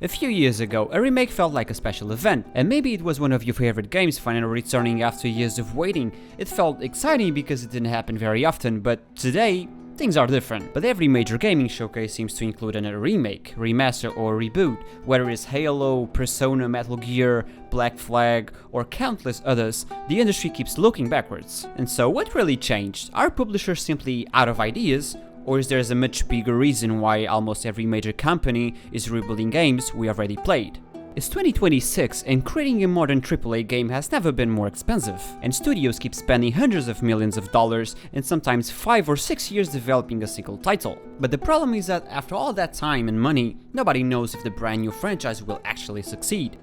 A few years ago, a remake felt like a special event, and maybe it was one of your favorite games finally returning after years of waiting. It felt exciting because it didn't happen very often, but today, things are different. But every major gaming showcase seems to include a remake, remaster or reboot, whether it's Halo, Persona, Metal Gear, Black Flag, or countless others. The industry keeps looking backwards. And so what really changed? Are publishers simply out of ideas? Or is there a much bigger reason why almost every major company is rebooting games we already played? It's 2026 and creating a modern AAA game has never been more expensive, and studios keep spending hundreds of millions of dollars and sometimes 5 or 6 years developing a single title. But the problem is that after all that time and money, nobody knows if the brand new franchise will actually succeed.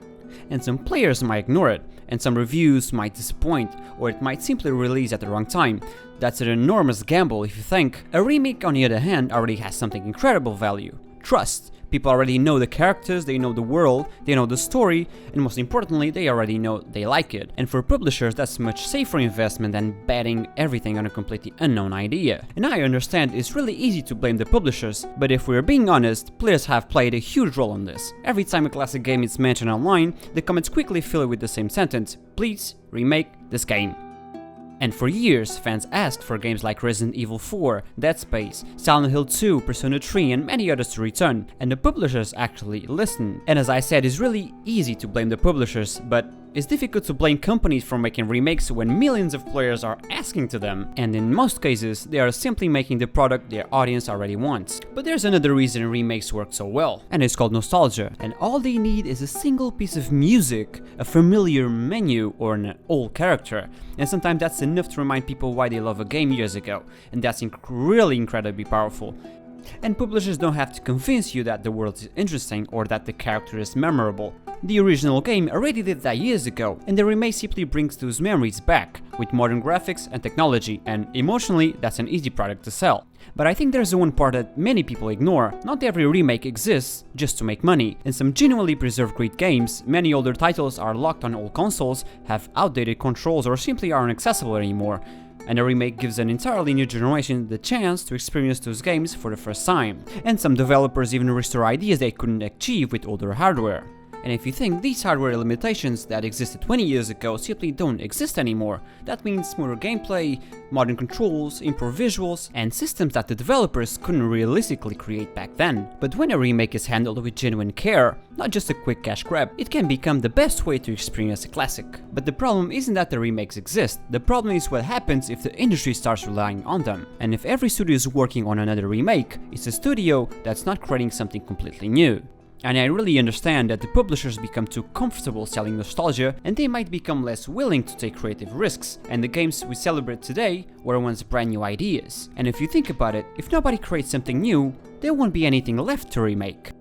And some players might ignore it, and some reviews might disappoint, or it might simply release at the wrong time. That's an enormous gamble if you think. A remake, on the other hand, already has something incredible value: trust. People already know the characters, they know the world, they know the story, and most importantly, they already know they like it. And for publishers, that's a much safer investment than betting everything on a completely unknown idea. And I understand it's really easy to blame the publishers, but if we're being honest, players have played a huge role in this. Every time a classic game is mentioned online, the comments quickly fill it with the same sentence: please remake this game. And for years, fans asked for games like Resident Evil 4, Dead Space, Silent Hill 2, Persona 3 and many others to return, and the publishers actually listened. And as I said, it's really easy to blame the publishers, but it's difficult to blame companies for making remakes when millions of players are asking to them, and in most cases, they are simply making the product their audience already wants. But there's another reason remakes work so well, and it's called nostalgia, and all they need is a single piece of music, a familiar menu or an old character, and sometimes that's enough to remind people why they love a game years ago, and that's really incredibly powerful. And publishers don't have to convince you that the world is interesting or that the character is memorable. The original game already did that years ago, and the remake simply brings those memories back, with modern graphics and technology, and emotionally, that's an easy product to sell. But I think there's one part that many people ignore: not every remake exists just to make money. In some genuinely preserved great games, many older titles are locked on old consoles, have outdated controls, or simply aren't accessible anymore. And a remake gives an entirely new generation the chance to experience those games for the first time. And some developers even restore ideas they couldn't achieve with older hardware. And if you think these hardware limitations that existed 20 years ago simply don't exist anymore, that means smoother gameplay, modern controls, improved visuals, and systems that the developers couldn't realistically create back then. But when a remake is handled with genuine care, not just a quick cash grab, it can become the best way to experience a classic. But the problem isn't that the remakes exist, the problem is what happens if the industry starts relying on them. And if every studio is working on another remake, it's a studio that's not creating something completely new. And I really understand that the publishers become too comfortable selling nostalgia, and they might become less willing to take creative risks, and the games we celebrate today were once brand new ideas. And if you think about it, if nobody creates something new, there won't be anything left to remake.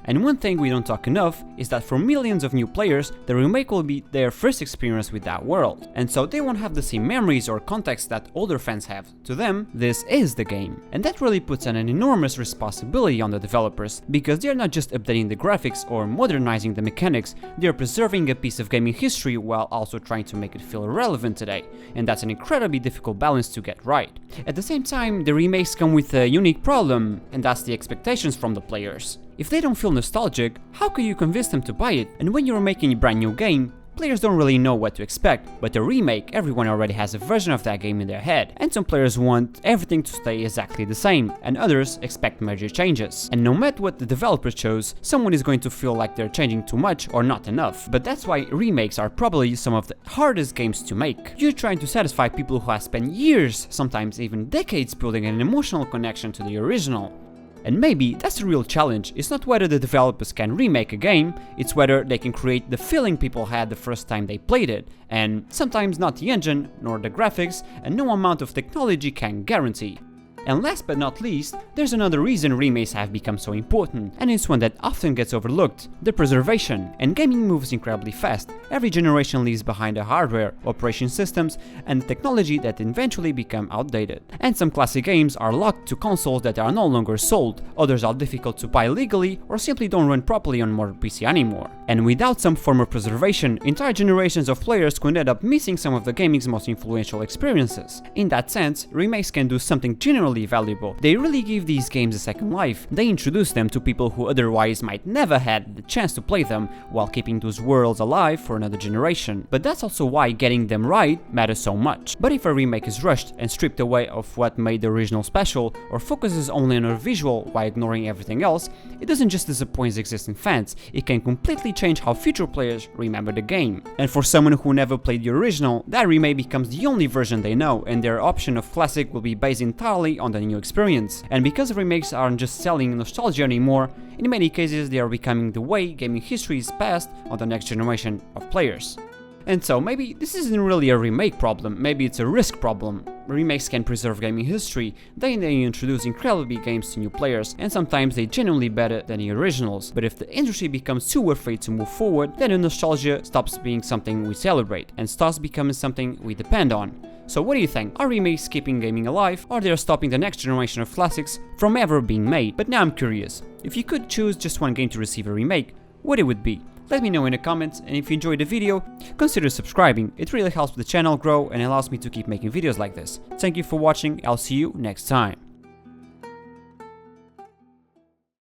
And one thing we don't talk enough is that for millions of new players, the remake will be their first experience with that world. And so they won't have the same memories or context that older fans have. To them, this is the game. And that really puts an enormous responsibility on the developers, because they're not just updating the graphics or modernizing the mechanics, they're preserving a piece of gaming history while also trying to make it feel relevant today. And that's an incredibly difficult balance to get right. At the same time, the remakes come with a unique problem, and that's the expectations from the players. If they don't feel nostalgic, how can you convince them to buy it? And when you're making a brand new game, players don't really know what to expect, but a remake, everyone already has a version of that game in their head, and some players want everything to stay exactly the same, and others expect major changes. And no matter what the developer chose, someone is going to feel like they're changing too much or not enough. But that's why remakes are probably some of the hardest games to make. You're trying to satisfy people who have spent years, sometimes even decades, building an emotional connection to the original. And maybe that's the real challenge. It's not whether the developers can remake a game, it's whether they can create the feeling people had the first time they played it. And sometimes not the engine, nor the graphics, and no amount of technology can guarantee. And last but not least, there's another reason remakes have become so important, and it's one that often gets overlooked: the preservation. And gaming moves incredibly fast. Every generation leaves behind the hardware, operation systems, and technology that eventually become outdated. And some classic games are locked to consoles that are no longer sold, others are difficult to buy legally, or simply don't run properly on modern PC anymore. And without some form of preservation, entire generations of players could end up missing some of the gaming's most influential experiences. In that sense, remakes can do something generally extremely valuable. They really give these games a second life. They introduce them to people who otherwise might never had the chance to play them, while keeping those worlds alive for another generation. But that's also why getting them right matters so much. But if a remake is rushed and stripped away of what made the original special, or focuses only on a visual while ignoring everything else, it doesn't just disappoint existing fans, it can completely change how future players remember the game. And for someone who never played the original, that remake becomes the only version they know, and their option of classic will be based entirely on the new experience. And because remakes aren't just selling nostalgia anymore, in many cases they are becoming the way gaming history is passed on the next generation of players. And so maybe this isn't really a remake problem, maybe it's a risk problem. Remakes can preserve gaming history, they introduce incredible games to new players, and sometimes they genuinely better than the originals. But if the industry becomes too afraid to move forward, then the nostalgia stops being something we celebrate, and starts becoming something we depend on. So what do you think? Are remakes keeping gaming alive, or they are stopping the next generation of classics from ever being made? But now I'm curious, if you could choose just one game to receive a remake, what it would be? Let me know in the comments, and if you enjoyed the video, consider subscribing. It really helps the channel grow and allows me to keep making videos like this. Thank you for watching, I'll see you next time.